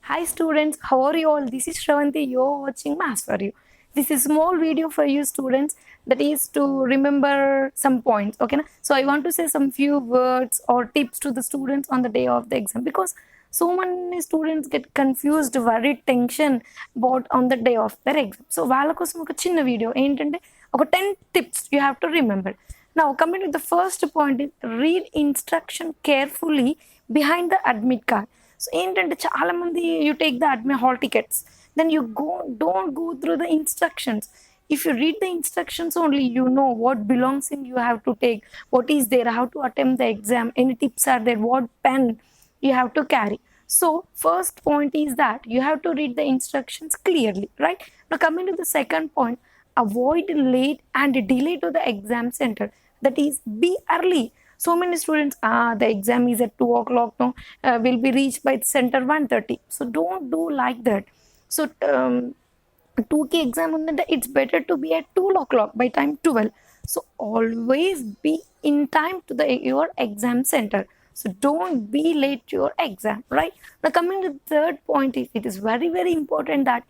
Hi students, how are you all? This is Shravanti. You're watching Maths for You. This is small video for you students that is to remember some points. Okay, na? So I want to say some few words or tips to the students on the day of the exam because so many students get confused, worried, tension about on the day of their exam. So వాళ్ళ కోసం ఒక చిన్న video ఏంటంటే ఒక 10 tips you have to remember. Now coming to the first point is read instruction carefully behind the admit card. So ఏంటంటే చాలా మంది you take the admit hall tickets then you don't go through the instructions. If you read the instructions only, you know what belongs in you have to take, what is there, how to attempt the exam, any tips are there, what pen you have to carry. So first point is that you have to read the instructions clearly, right? Now coming to the second point, avoid late and delay to the exam center. That is, be early. So many students, the exam is at 2 o'clock, no, will be reached by center 1:30. So don't do like that. So 2K exam undanటే it's better to be at 2 o'clock by time 12. So always be in time to your exam center. So don't be late to your exam, right? Now coming to the third point, it is very, very important that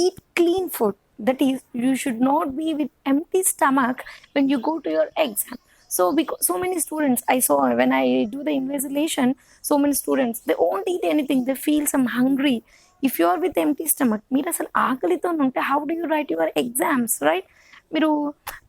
eat clean food. That is, you should not be with empty stomach when you go to your exam. So because so many students I saw when I do the invigilation, so many students they won't eat anything, they feel some hungry. If you are with empty stomach, మీరు అసలు ఆకలితో ఉంటే how do you write your exams, right? మీరు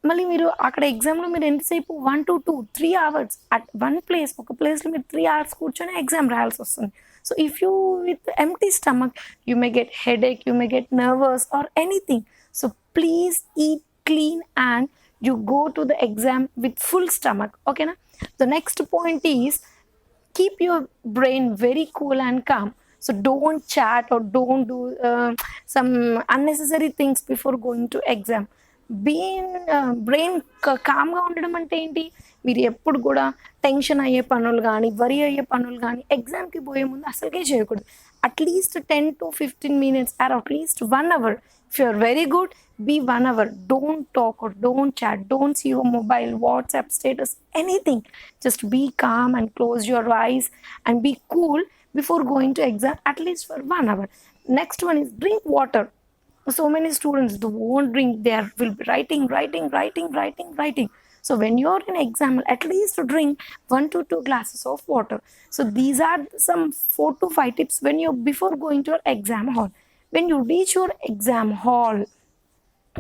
మళ్ళీ మీరు అక్కడ ఎగ్జామ్లో మీరు ఎంతసేపు 1 to 2 3 hours at one place, ఒక ప్లేస్లో మీరు 3 hours కూర్చొని ఎగ్జామ్ రాయాల్సి వస్తుంది. So if you with empty stomach you may get headache, you may get nervous or anything. So please eat clean and you go to the exam with full stomach. Okay na? The next point is keep your brain very cool and calm. So don't chat or don't do some unnecessary things before going to exam. బీన్ brain కామ్గా ఉండడం అంటే ఏంటి, మీరు ఎప్పుడు కూడా tension అయ్యే పనులు కానీ వరి అయ్యే పనులు కానీ ఎగ్జామ్కి పోయే ముందు అసలుకే చేయకూడదు. At least 10 to 15 minutes or at least 1 hour. If you are very good, be 1 hour. Don't talk or don't chat, don't see your mobile, WhatsApp status, anything. Just be calm and close your eyes and be cool before going to exam at least for 1 hour. Next one is drink water. So many students won't drink, will be writing. So when you're in exam, at least drink 1 to 2 glasses of water. So these are some 4 to 5 tips when you before going to your exam hall. When you reach your exam hall,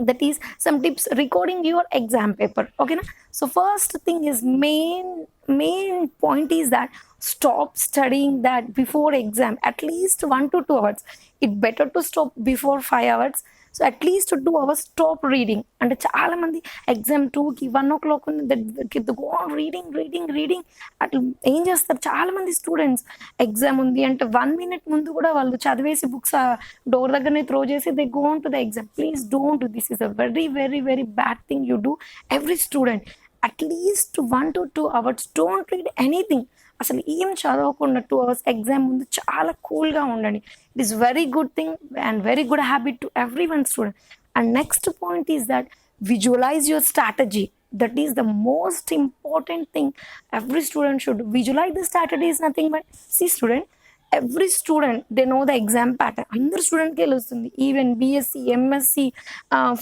that is some tips recording your exam paper. Okay na? So first thing is main point is that stop studying that before exam at least 1 to 2 hours. It better to stop before 5 hours. So at least 2 hours stop reading. అంటే చాలా మంది exam 2కి 1 o'clock ఉంది, go on reading అట్లా ఏం చేస్తారు చాలా మంది స్టూడెంట్స్. ఎగ్జామ్ ఉంది అంటే 1 minute ముందు కూడా వాళ్ళు చదివేసి బుక్స్ డోర్ దగ్గరనే త్రో చేసి they go on to the exam. Please don't do this. Is a very very very bad thing you do every student. At least 1 to 2 hours don't read anything. అసలు ఏం చదవకుండా 2 hours exam ముందు చాలా కూల్గా ఉండండి. It is very good thing and very good habit to every one student. And next point is that visualize your strategy. That is the most important thing. Every student should visualize. The strategy is nothing but, see student, every student they know the exam pattern. Another student ke telustundi, even BSc MSc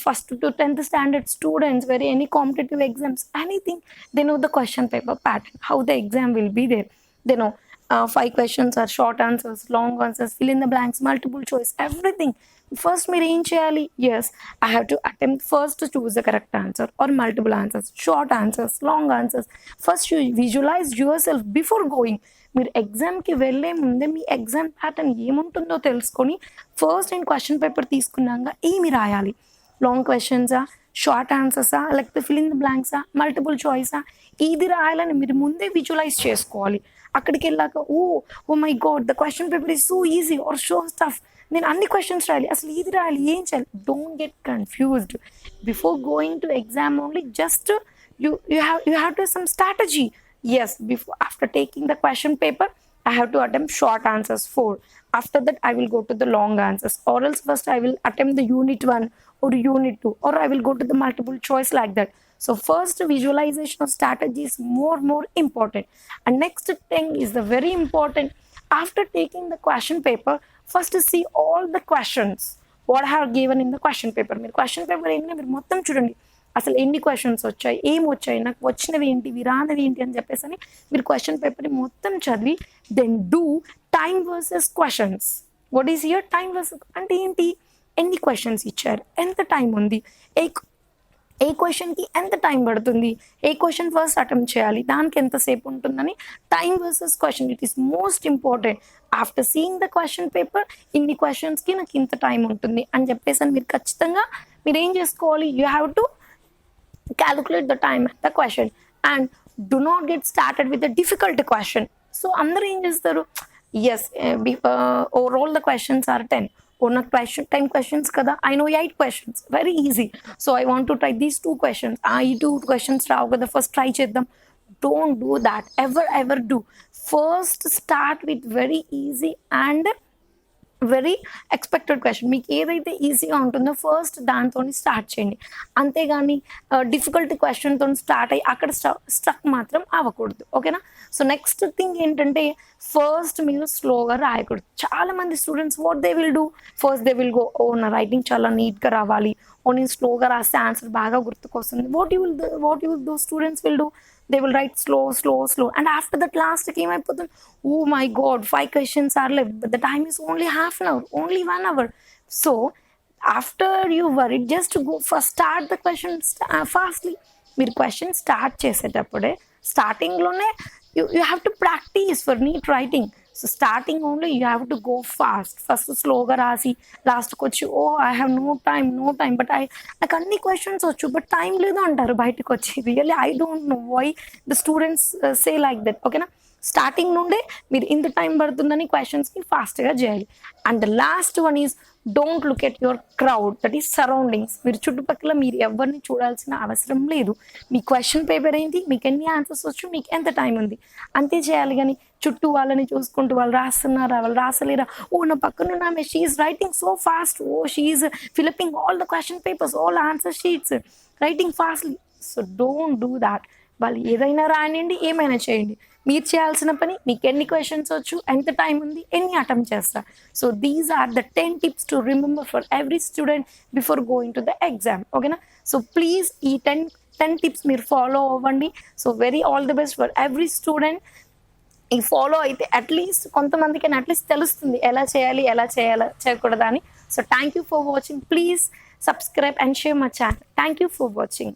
first to 10th standard students, very any competitive exams, anything, they know the question paper pattern, how the exam will be there. They know 5 questions are short answers, long answers, fill in the blanks, multiple choice, everything. First మీరు ఏం చేయాలి, yes I have to attempt first to choose the correct answer or multiple answers, short answers, long answers. First you visualise yourself before going. మీరు ఎగ్జామ్కి వెళ్ళే ముందే మీ exam pattern ఏముంటుందో తెలుసుకొని first నేను క్వశ్చన్ పేపర్ తీసుకున్నాక ఏమి రాయాలి, లాంగ్ క్వశ్చన్సా, షార్ట్ ఆన్సర్సా, లేకపోతే ఫిల్ ఇన్ ద బ్లాంక్సా, మల్టిపుల్ చాయిసా, ఇది రాయాలని మీరు ముందే విజువలైజ్ చేసుకోవాలి. అక్కడికి వెళ్ళాక oh my god the question paper is so easy or so tough, నేను అన్ని క్వశ్చన్స్ రాయాలి, అసలు ఇది రాయాలి, ఏం చేయాలి. Don't get confused before going to exam. Only just you have to some strategy. Yes, before after taking the question paper I have to attempt short answers 4. After that I will go to the long answers, or else first I will attempt the unit 1 or unit 2, or I will go to the multiple choice like that. So first visualization of strategy is more important. And next thing is the very important, after taking the question paper first see all the questions what have given in the question paper. మీరు question paper ఏంటంటే మీరు మొత్తం చూడండి, అసలు ఎన్ని questions వచ్చాయి, ఏం వచ్చాయి, నాకు వచ్చినవి ఏంటి, రానివి ఏంటి అని చెప్పేసి అని మీరు క్వశ్చన్ పేపర్ని మొత్తం చదివి then do time versus questions. What is your time versus అంటే ఏంటి, ఎన్ని క్వశ్చన్స్ ఇచ్చారు, ఎంత టైం ఉంది, ఏ క్వశ్చన్కి ఎంత టైం పడుతుంది, ఏ క్వశ్చన్ ఫస్ట్ అటెంప్ట్ చేయాలి, దానికి ఎంతసేపు ఉంటుందని time versus question. It is most important. After seeing the question paper ఇన్ని క్వశ్చన్స్కి నాకు ఇంత టైం ఉంటుంది అని చెప్పేసి అని మీరు ఖచ్చితంగా మీరు ఏం చేసుకోవాలి, you have to calculate the time at the question and do not get started with a difficult question. So అందరూ ఏం చేస్తారు, yes overall the questions are 10 ఉన్న question 10 questions కదా, I know 8 questions, very easy, so I want to try these 2 questions, ఈ 2 questions రావు కదా, first try చేద్దాం. Don't do that, ever do. First start with very easy and very expected question. మీకు ఏదైతే ఈజీగా ఉంటుందో first దాంతో start చేయండి, అంతేగాని డిఫికల్ట్ క్వశ్చన్తో స్టార్ట్ అయ్యి అక్కడ స్ట్రక్ మాత్రం అవ్వకూడదు. ఓకేనా? సో నెక్స్ట్ థింగ్ ఏంటంటే ఫస్ట్ మీరు స్లోగా రాయకూడదు. చాలామంది students what they will do, first they will go, oh నా రైటింగ్ చాలా నీట్గా రావాలి, ఓ నేను స్లోగా రాస్తే ఆన్సర్ బాగా గుర్తుకొస్తుంది. What you those students will do, they will write slow and after that last game అయిపోతుంది, oh my god 5 questions are left but the time is only half an hour, only 1 hour. So after you worried, just go first start the questions fastly. మీరు question start చేసేటప్పుడే స్టార్టింగ్లోనే you have to practice for neat writing. So starting only you have to go fast. First స్లోగా రాసి లాస్ట్కి వచ్చి oh I have no time but నాకు అన్ని questions వచ్చు బట్ టైం లేదు అంటారు బయటకు వచ్చి. Really I don't know why the students say like that. ఓకేనా? స్టార్టింగ్ నుండే మీరు ఇంత టైం పడుతుందని క్వశ్చన్స్ని ఫాస్ట్గా చేయాలి. And the last one is don't look at your crowd, that is surroundings. మీరు చుట్టుపక్కల మీరు ఎవరిని చూడాల్సిన అవసరం లేదు. మీ క్వశ్చన్ పేపర్ ఏంటి, మీకు ఎన్ని ఆన్సర్స్ వచ్చు, మీకు ఎంత టైం ఉంది, అంతే చేయాలి. కానీ చుట్టూ వాళ్ళని చూసుకుంటూ వాళ్ళు రాస్తున్నారా, వాళ్ళు రాసలేరా, ఓ నా పక్కన ఆమె she's writing so fast, oh she's flipping all the question papers, all answer sheets, writing fastly. So don't do that. వాళ్ళు ఏదైనా రాయండి, ఏమైనా చేయండి, మీరు చేయాల్సిన పని మీకు ఎన్ని క్వశ్చన్స్ వచ్చు, ఎంత టైం ఉంది, ఎన్ని అటెంప్ట్ చేస్తారు. So these are the 10 tips to remember for every student before going to the exam. ఓకేనా? సో ప్లీజ్ ఈ 10 టిప్స్ మీరు ఫాలో అవ్వండి. So very all the best for every student. ఈ ఫాలో అయితే అట్లీస్ట్ కొంతమందికి అట్లీస్ట్ తెలుస్తుంది ఎలా చేయాలి, ఎలా చేయకూడదా అని. So thank you for watching. Please subscribe and share my channel. Thank you for watching.